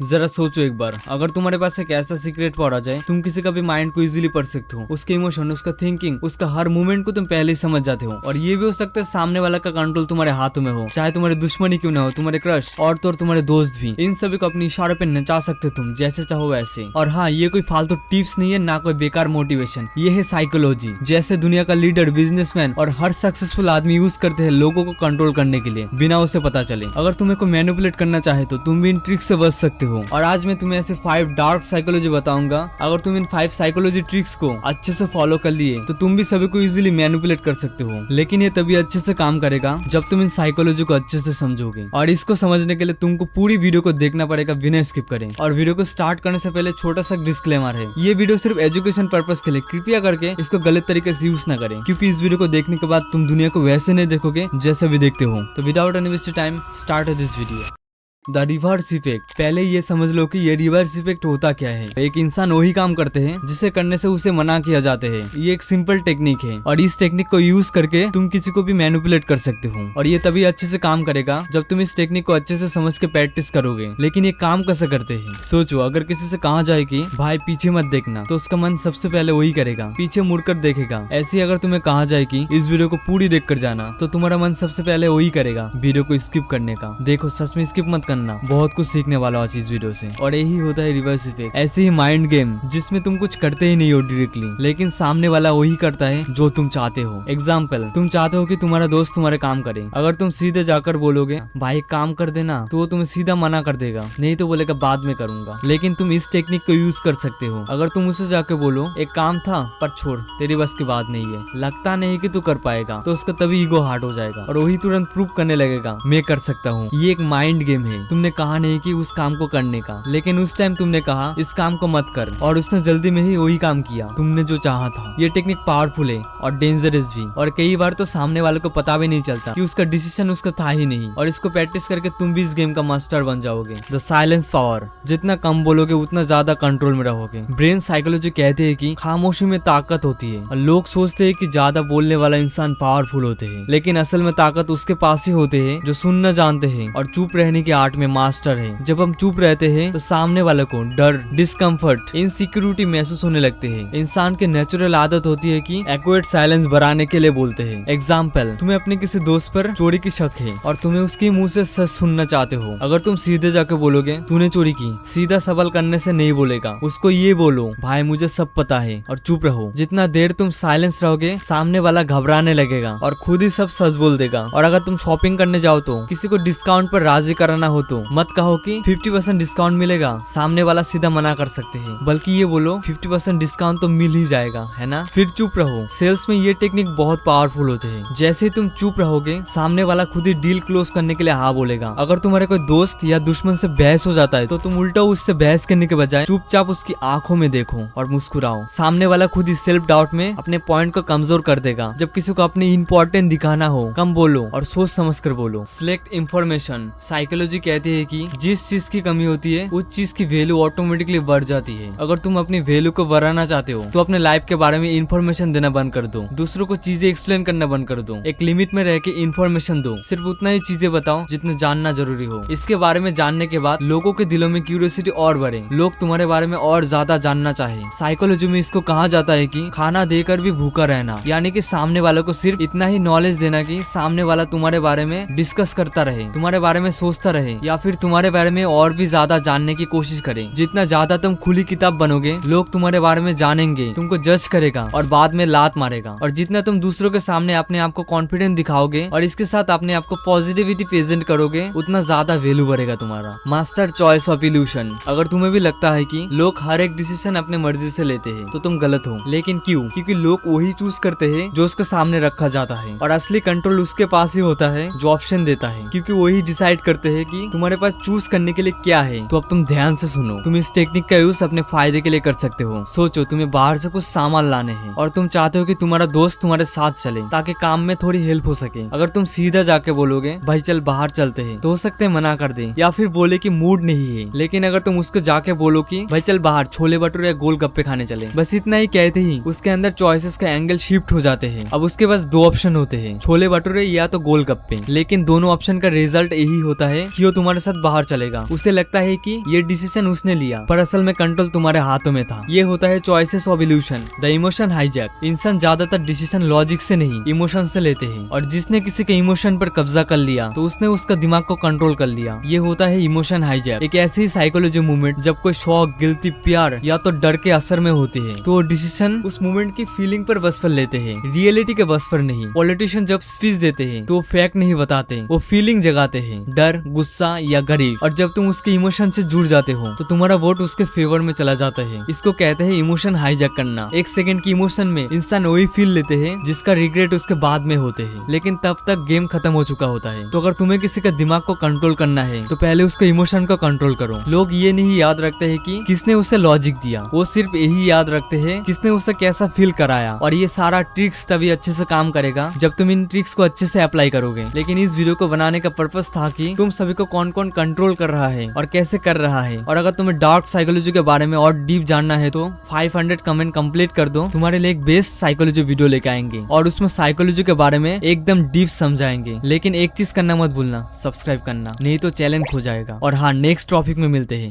जरा सोचो एक बार, अगर तुम्हारे पास एक ऐसा सीक्रेट पावर आ जाए, तुम किसी का भी माइंड को इजीली पढ़ सकते हो, उसके इमोशन, उसका थिंकिंग, उसका हर मूवमेंट को तुम पहले ही समझ जाते हो। और ये भी हो सकता है सामने वाला का कंट्रोल तुम्हारे हाथों में हो, चाहे तुम्हारे दुश्मन ही क्यों ना हो, तुम्हारे क्रश और तो और तुम्हारे दोस्त भी। इन सभी को अपने इशारे पे नचा सकते हो तुम, जैसे चाहो वैसे। और हाँ, ये कोई फालतू टिप्स नहीं है, ना कोई बेकार मोटिवेशन, ये है साइकोलॉजी, जैसे दुनिया का लीडर, बिजनेसमैन और हर सक्सेसफुल आदमी यूज करते हैं लोगों को कंट्रोल करने के लिए, बिना उसे पता चले। अगर तुम्हें को मैनिपुलेट करना चाहे तो तुम भी इन ट्रिक्स से बच सकते हो। और आज मैं तुम्हें ऐसे 5 डार्क साइकोलॉजी बताऊंगा। अगर तुम इन 5 साइकोलॉजी ट्रिक्स को अच्छे से फॉलो कर लिए तो तुम भी सभी को इजीली मैनिपुलेट कर सकते हो। लेकिन ये तभी अच्छे से काम करेगा जब तुम इन साइकोलॉजी को अच्छे से समझोगे। और इसको समझने के लिए तुमको पूरी वीडियो को देखना पड़ेगा बिना स्किप करें। और वीडियो को स्टार्ट करने से पहले छोटा सा डिस्क्लेमर है, ये वीडियो सिर्फ एजुकेशन पर्पस के लिए, कृपया करके इसको गलत तरीके से यूज ना करें, क्योंकि इस वीडियो को देखने के बाद तुम दुनिया को वैसे नहीं देखोगे जैसे भी देखते हो। तो without any wasted time start this video. The reverse effect. पहले ये समझ लो कि ये रिवर्स इफेक्ट होता क्या है। एक इंसान वही काम करते हैं जिसे करने से उसे मना किया जाते हैं। ये एक सिंपल टेक्निक है और इस टेक्निक को यूज करके तुम किसी को भी मैनिपुलेट कर सकते हो। और ये तभी अच्छे से काम करेगा जब तुम इस टेक्निक को अच्छे से समझ के प्रैक्टिस करोगे। लेकिन ये काम कैसे करते हैं? सोचो, अगर किसी से कहा जाए कि भाई पीछे मत देखना, तो उसका मन सबसे पहले वही करेगा, पीछे मुड़कर देखेगा। ऐसे ही अगर तुम्हें कहा जाए कि इस वीडियो को पूरी देख कर जाना, तो तुम्हारा मन सबसे पहले वही करेगा, वीडियो को स्किप करने का। देखो, सच में स्किप मत करना, बहुत कुछ सीखने वाला हो इस वीडियो से। और यही होता है रिवर्स इफेक्ट। ऐसे ही माइंड गेम जिसमें तुम कुछ करते ही नहीं हो डायरेक्टली, लेकिन सामने वाला वही करता है जो तुम चाहते हो। एग्जाम्पल, तुम चाहते हो कि तुम्हारा दोस्त तुम्हारे काम करे। अगर तुम सीधे जाकर बोलोगे भाई काम कर देना, तो वो तुम्हें सीधा मना कर देगा, नहीं तो बोलेगा बाद में करूंगा। लेकिन तुम इस टेक्निक को यूज कर सकते हो। अगर तुम उसे जाके बोलो एक काम था पर छोड़, तेरी बस की बात नहीं है, लगता नहीं कि तू कर पाएगा, तो उसका तभी ईगो हार्ट हो जाएगा और वही तुरंत प्रूव करने लगेगा मैं कर सकता हूँ। ये एक माइंड गेम है। तुमने कहा नहीं कि उस काम को करने का, लेकिन उस टाइम तुमने कहा इस काम को मत कर, और उसने जल्दी में ही वही काम किया तुमने जो चाहा था। ये टेक्निक पावरफुल है और डेंजरस भी, और कई बार तो सामने वाले को पता भी नहीं चलता कि उसका डिसीजन उसका था ही नहीं। और इसको प्रैक्टिस करके तुम भी इस गेम का मास्टर बन जाओगे। The silence power. जितना कम बोलोगे उतना ज्यादा कंट्रोल में रहोगे। ब्रेन साइकोलॉजी कहते हैं कि खामोशी में ताकत होती है। और लोग सोचते हैं कि ज्यादा बोलने वाला इंसान पावरफुल होते हैं, लेकिन असल में ताकत उसके पास ही होते हैं जो सुनना जानते हैं और चुप रहने की आर्ट में मास्टर है। जब हम चुप रहते हैं तो सामने वाले को डर, डिस्कम्फर्ट, इनसिक्योरिटी महसूस होने लगते हैं। इंसान के नेचुरल आदत होती है कि एक्यूरेट साइलेंस बढ़ाने के लिए बोलते हैं। एग्जाम्पल, तुम्हें अपने किसी दोस्त पर चोरी की शक है और तुम्हें उसके मुंह से सच सुनना चाहते हो। अगर तुम सीधे जाके बोलोगे तूने चोरी की, सीधा सवाल करने से नहीं बोलेगा, उसको ये बोलो भाई मुझे सब पता है, और चुप रहो। जितना देर तुम साइलेंस रहोगे, सामने वाला घबराने लगेगा और खुद ही सब सच बोल देगा। और अगर तुम शॉपिंग करने जाओ तो किसी को डिस्काउंट पर राजी कराना हो तो मत कहो कि 50% डिस्काउंट मिलेगा, सामने वाला सीधा मना कर सकते हैं, बल्कि ये बोलो 50% डिस्काउंट तो मिल ही जाएगा, है ना। फिर चुप रहो। सेल्स में ये टेक्निक बहुत पावरफुल होते हैं। जैसे ही तुम चुप रहोगे, सामने वाला खुद ही डील क्लोज करने के लिए हाँ बोलेगा। अगर तुम्हारे कोई दोस्त या दुश्मन से बहस हो जाता है तो तुम उल्टा उससे बहस करने के बजाय चुपचाप उसकी आंखों में देखो और मुस्कुराओ। सामने वाला खुद ही सेल्फ डाउट में अपने पॉइंट को कमजोर कर देगा। जब किसी को अपने इम्पोर्टेंट दिखाना हो, कम बोलो और सोच समझ कर बोलो। Select information. साइकोलॉजी कहती है कि जिस चीज की कमी होती है उस चीज की वैल्यू ऑटोमेटिकली बढ़ जाती है। अगर तुम अपनी वैल्यू को बढ़ाना चाहते हो तो अपने लाइफ के बारे में इन्फॉर्मेशन देना बंद कर दो। दूसरों को चीजें एक्सप्लेन करना बंद कर दो। एक लिमिट में रह के इन्फॉर्मेशन दो। सिर्फ उतना ही चीजें बताओ जितना जानना जरूरी हो। इसके बारे में जानने के बाद लोगों के दिलों में क्यूरियोसिटी और बढ़े, लोग तुम्हारे बारे में और ज्यादा जानना चाहे। साइकोलॉजी में इसको कहा जाता है कि खाना देकर भी भूखा रहना, यानी कि सामने वालों को सिर्फ इतना ही नॉलेज देना कि सामने वाला तुम्हारे बारे में डिस्कस करता रहे, तुम्हारे बारे में सोचता रहे, या फिर तुम्हारे बारे में और भी ज्यादा जानने की कोशिश करे। जितना ज्यादा तुम खुली किताब बनोगे, लोग तुम्हारे बारे में जानेंगे, तुमको जज करेगा और बाद में लात मारेगा। और जितना तुम दूसरों के सामने अपने आप को कॉन्फिडेंट दिखाओगे और इसके साथ अपने आप को पॉजिटिविटी प्रेजेंट करोगे, उतना ज्यादा वैल्यू बढ़ेगा तुम्हारा। Master choice of evolution. अगर तुम्हें भी लगता है कि लोग हर एक डिसीजन अपने मर्जी से लेते हैं, तो तुम गलत हो। लेकिन क्यों? क्योंकि लोग वही चूज करते हैं जो उसके सामने रखा जाता है, और असली कंट्रोल उसके पास ही होता है जो ऑप्शन देता है, क्योंकि वही डिसाइड करते हैं कि तुम्हारे पास चूज करने के लिए क्या है। तो अब तुम ध्यान से सुनो। तुम इस टेक्निक का यूज अपने फायदे के लिए कर सकते हो। सोचो, तुम्हें बाहर से कुछ सामान लाने हैं और तुम चाहते हो कि तुम्हारा दोस्त तुम्हारे साथ चले ताकि काम में थोड़ी हेल्प हो सके। अगर तुम सीधा जाके बोलोगे भाई चल बाहर चलते हैं, तो हो सकते है मना कर दे या फिर बोले कि मूड नहीं है। लेकिन अगर तुम उसको जाके बोलो कि भाई चल बाहर छोले भटूरे या गोलगप्पे खाने चले, बस इतना ही कहते ही उसके अंदर चॉइसेस का एंगल शिफ्ट हो जाते हैं। अब उसके पास 2 ऑप्शन होते हैं, छोले भटूरे या तो गोलगप्पे। लेकिन दोनों ऑप्शन का रिजल्ट यही होता है कि वो तुम्हारे साथ बाहर चलेगा। उसे लगता है कि ये डिसीजन उसने लिया, पर असल में कंट्रोल तुम्हारे हाथों में था। ये होता है choices of evolution, the emotion hijack. इंसान ज्यादातर डिसीजन लॉजिक से नहीं, इमोशन से लेते हैं, और जिसने किसी के इमोशन पर कब्जा कर लिया तो उसने उसका दिमाग को कंट्रोल कर लिया। ये होता है इमोशन हाईजैक। एक ऐसी साइकोलॉजी मूवमेंट जब कोई शौक, गिल्टी, प्यार या तो डर के असर में होते हैं तो डिसीजन उस मूवमेंट की फीलिंग पर बस पर लेते हैं, रियलिटी के बस पर नहीं। पॉलिटिशियन जब स्पीच देते हैं तो फैक्ट नहीं बताते, वो फीलिंग जगाते हैं, डर, गुस्सा या गरीब। और जब तुम उसके इमोशन से जुड़ जाते हो तो तुम्हारा वोट उसके फेवर में चला जाता है। इसको कहते हैं इमोशन हाईजैक करना। एक सेकंड की इमोशन में इंसान वही फील लेते हैं जिसका रिग्रेट उसके बाद में होते हैं, लेकिन तब तक गेम खत्म हो चुका होता है। तो अगर तुम्हें किसी का दिमाग को कंट्रोल करना है तो पहले उसके इमोशन को कंट्रोल करो। लोग ये नहीं याद रखते हैं कि किसने उसे लॉजिक दिया, वो सिर्फ यही याद रखते हैं किसने उसे कैसा फील कराया। और ये सारा ट्रिक्स तभी अच्छे से काम करेगा जब तुम इन ट्रिक्स को अच्छे से अप्लाई करोगे। लेकिन इस वीडियो को बनाने का पर्पस था कि तुम सभी को कौन कौन कंट्रोल कर रहा है और कैसे कर रहा है। और अगर तुम्हें डार्क साइकोलॉजी के बारे में और डीप जानना है तो 500 कमेंट कंप्लीट कर दो, तुम्हारे लिए एक बेस्ट साइकोलॉजी वीडियो लेके आएंगे और उसमें साइकोलॉजी के बारे में एकदम डीप समझाएंगे। लेकिन एक चीज करना मत भूलना, सब्सक्राइब करना, नहीं तो चैलेंज खो जाएगा। और हाँ, नेक्स्ट टॉपिक में मिलते हैं।